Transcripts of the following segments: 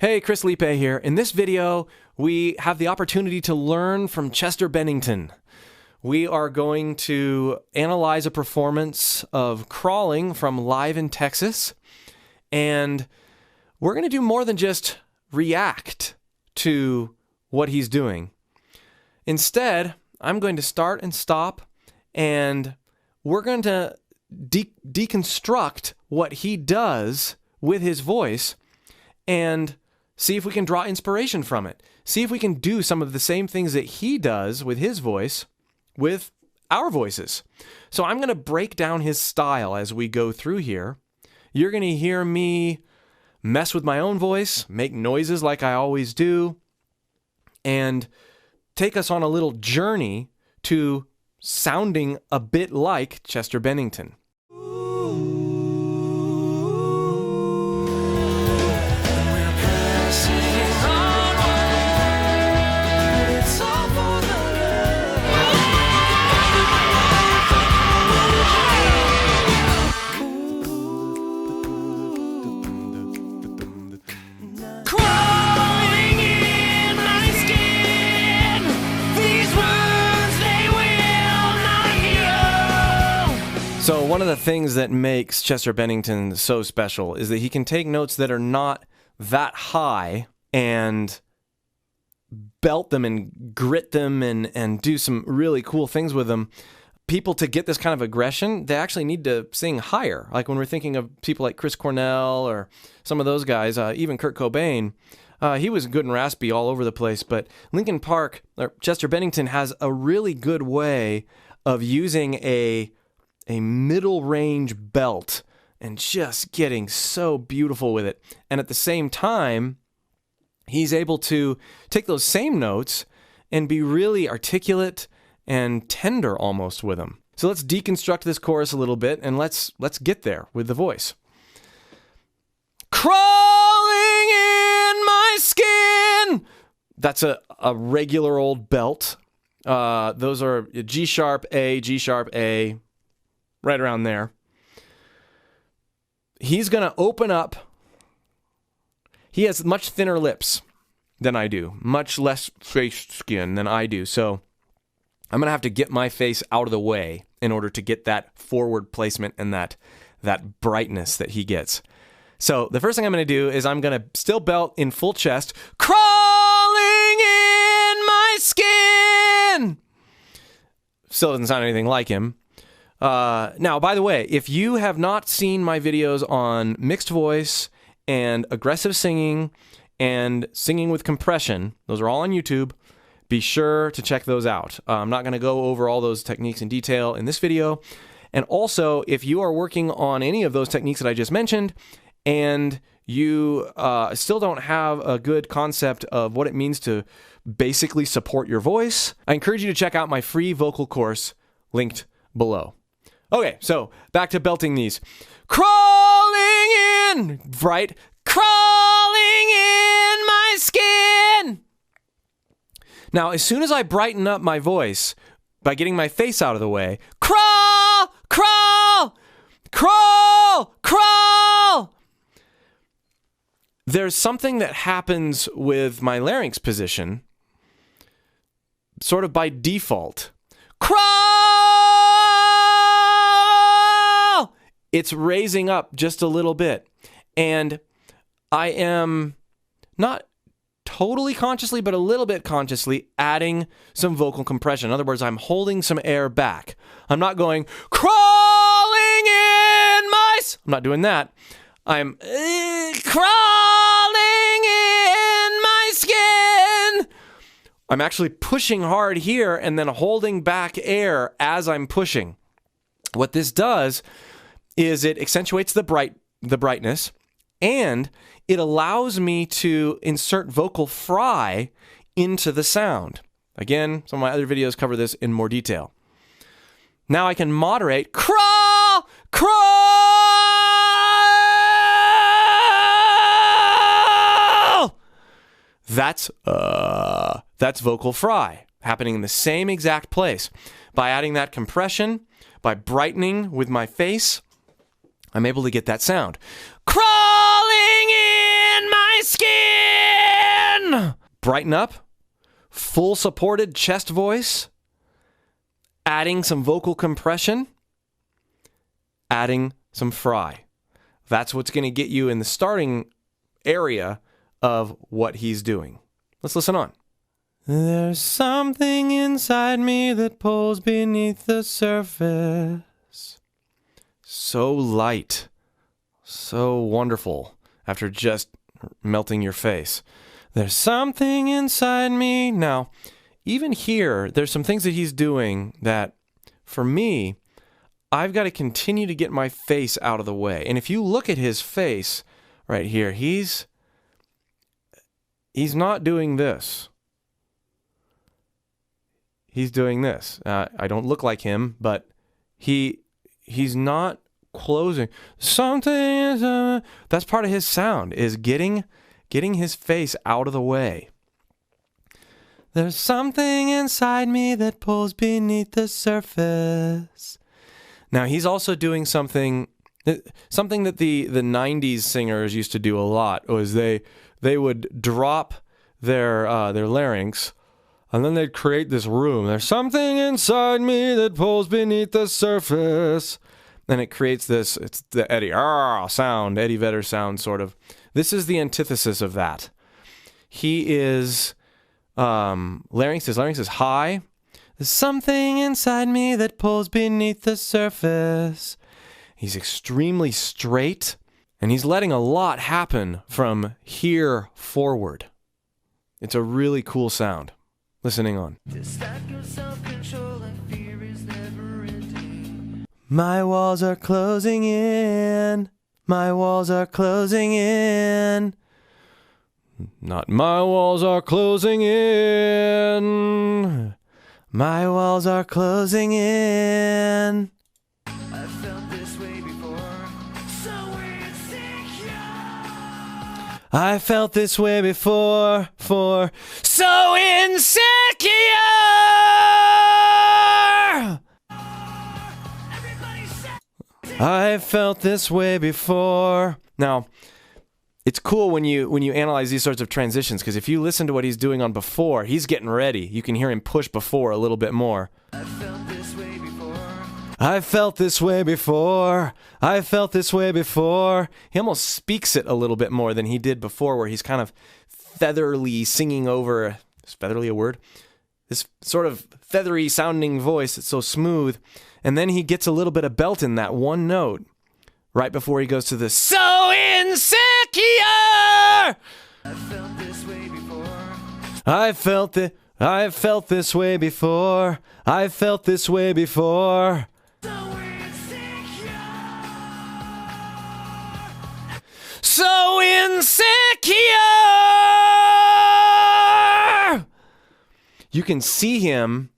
Hey, Chris Lipe here. In this video, we have the opportunity to learn from Chester Bennington. We are going to analyze a performance of Crawling from Live in Texas, and we're going to do more than just react to what he's doing. Instead, I'm going to start and stop, and we're going to deconstruct what he does with his voice and see if we can draw inspiration from it. See if we can do some of the same things that he does with his voice with our voices. So I'm going to break down his style as we go through here. You're going to hear me mess with my own voice, make noises like I always do, and take us on a little journey to sounding a bit like Chester Bennington. So one of the things that makes Chester Bennington so special is that he can take notes that are not that high and belt them and grit them and do some really cool things with them. People, to get this kind of aggression, they actually need to sing higher. Like when we're thinking of people like Chris Cornell or some of those guys, even Kurt Cobain, he was good and raspy all over the place. But Linkin Park, or Chester Bennington, has a really good way of using a middle range belt and just getting so beautiful with it. And at the same time, he's able to take those same notes and be really articulate and tender almost with them. So let's deconstruct this chorus a little bit and let's get there with the voice. Crawling in my skin. That's a regular old belt. Those are G sharp, A, right around there. He's going to open up. He has much thinner lips than I do, much less face skin than I do. So I'm going to have to get my face out of the way in order to get that forward placement and that brightness that he gets. So the first thing I'm going to do is I'm going to still belt in full chest, crawling in my skin. Still doesn't sound anything like him. Now, by the way, if you have not seen my videos on mixed voice and aggressive singing and singing with compression, those are all on YouTube. Be sure to check those out. I'm not going to go over all those techniques in detail in this video. And also, if you are working on any of those techniques that I just mentioned and you still don't have a good concept of what it means to basically support your voice, I encourage you to check out my free vocal course linked below. Okay, so back to belting these. Crawling in, right? Crawling in my skin. Now, as soon as I brighten up my voice by getting my face out of the way, crawl, crawl, crawl, crawl. There's something that happens with my larynx position, sort of by default. Crawl! It's raising up just a little bit. And I am not totally consciously, but a little bit consciously adding some vocal compression. In other words, I'm holding some air back. I'm not going, crawling in my... I'm not doing that. I'm crawling in my skin. I'm actually pushing hard here and then holding back air as I'm pushing. What this does is it accentuates the brightness, and it allows me to insert vocal fry into the sound. Again, some of my other videos cover this in more detail. Now I can moderate, crawl, crawl. That's vocal fry happening in the same exact place. By adding that compression, by brightening with my face, I'm able to get that sound. Crawling in my skin. brighten up, full supported chest voice, adding some vocal compression, adding some fry. That's what's going to get you in the starting area of what he's doing. Let's listen on. There's something inside me that pulls beneath the surface. So light, so wonderful after just melting your face. There's something inside me. Now, even here, there's some things that he's doing that, for me, I've got to continue to get my face out of the way. And if you look at his face right here, he's not doing this. He's doing this. I don't look like him, but he's not closing. Something is, that's part of his sound, is getting his face out of the way. There's something inside me that pulls beneath the surface. Now, he's also doing something that the 90s singers used to do a lot, was they would drop their larynx, and then they'd create this room. There's something inside me that pulls beneath the surface. And it creates this, it's the Eddie sound, Eddie Vedder sound, sort of. This is the antithesis of that. He is, his larynx is high. There's something inside me that pulls beneath the surface. He's extremely straight, and he's letting a lot happen from here forward. It's a really cool sound. Listening on. My walls are closing in. My walls are closing in. Not my walls are closing in. My walls are closing in. I felt this way before, so insecure. I felt this way before, so insecure. I felt this way before. Now, it's cool when you analyze these sorts of transitions, because if you listen to what he's doing on before, he's getting ready. You can hear him push before a little bit more. I felt this way before. I felt this way before. I felt this way before. He almost speaks it a little bit more than he did before, where he's kind of featherly singing over. Is featherly a word? This sort of feathery sounding voice that's so smooth. And then he gets a little bit of belt in that one note right before he goes to the so insecure. I felt this way before. I felt this way before. I felt this way before. So insecure. So insecure. You can see him.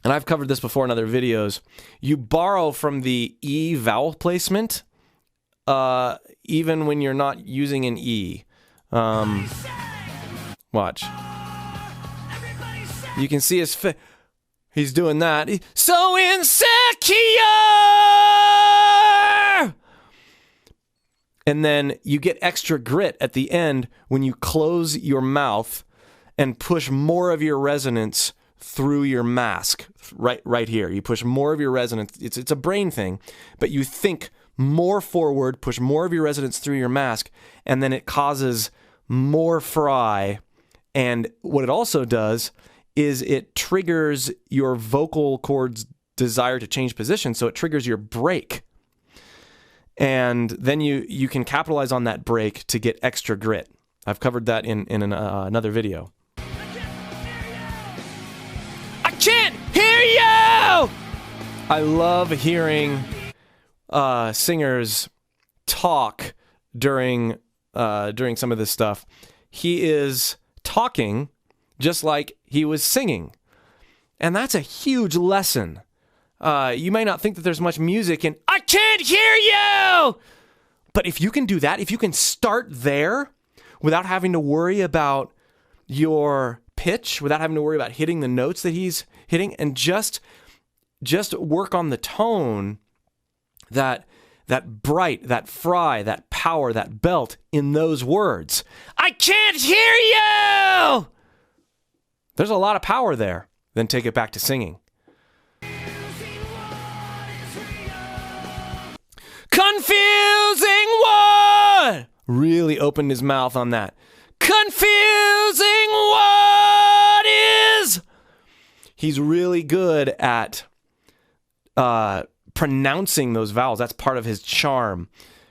And I've covered this before in other videos. You borrow from the E vowel placement, even when you're not using an E. Watch. You can see his face. He's doing that. So insecure! And then you get extra grit at the end when you close your mouth and push more of your resonance through your mask, right here. You push more of your resonance. It's a brain thing, but you think more forward, push more of your resonance through your mask, and then it causes more fry. And what it also does is it triggers your vocal cords' desire to change position, so it triggers your break. And then you can capitalize on that break to get extra grit. I've covered that in another video. Can't hear you! I love hearing singers talk during some of this stuff. He is talking just like he was singing. And that's a huge lesson. You may not think that there's much music in I can't hear you! But if you can do that, if you can start there without having to worry about your pitch, without having to worry about hitting the notes that he's hitting, and just work on the tone, that bright, that fry, that power, that belt in those words. I can't hear you! There's a lot of power there. Then take it back to singing. Confusing what? Really opened his mouth on that. Confusing what is? He's really good at pronouncing those vowels. That's part of his charm.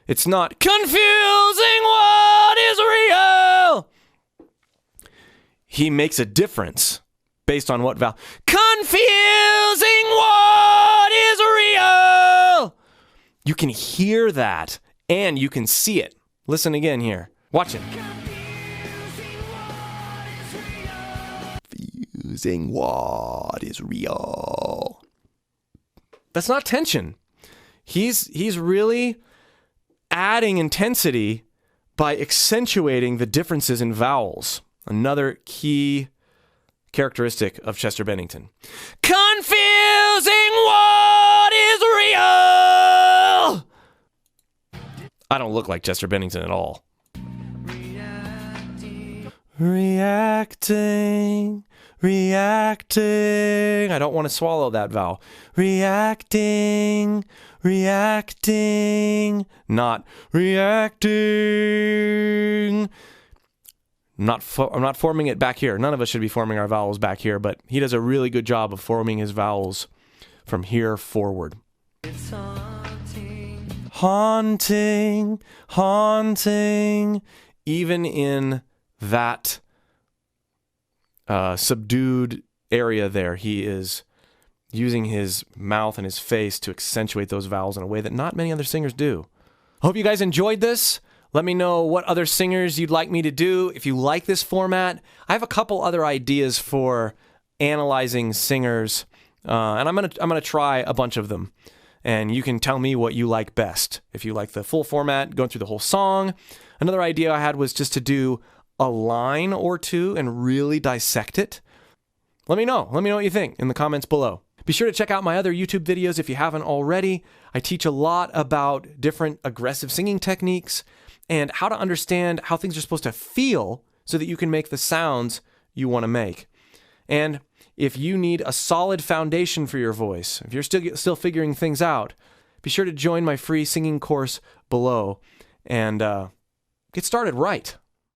It's not confusing what is real. He makes a difference based on what vowel. Confusing what is real. You can hear that and you can see it. Listen again here. Watch it. Confusing what is real. That's not tension. He's really adding intensity by accentuating the differences in vowels. Another key characteristic of Chester Bennington. Confusing what is real. I don't look like Chester Bennington at all. Reacting. I don't want to swallow that vowel. Reacting. Not reacting. I'm not forming it back here. None of us should be forming our vowels back here, but he does a really good job of forming his vowels from here forward. It's haunting. Even in that subdued area there, he is using his mouth and his face to accentuate those vowels in a way that not many other singers do. I hope you guys enjoyed this. Let me know what other singers you'd like me to do. If you like this format, I have a couple other ideas for analyzing singers, and I'm gonna try a bunch of them. And you can tell me what you like best. If you like the full format, going through the whole song. Another idea I had was just to do a line or two and really dissect it. Let me know. Let me know what you think in the comments below. Be sure to check out my other YouTube videos if you haven't already. I teach a lot about different aggressive singing techniques and how to understand how things are supposed to feel so that you can make the sounds you want to make. And if you need a solid foundation for your voice, if you're still figuring things out, be sure to join my free singing course below and get started right.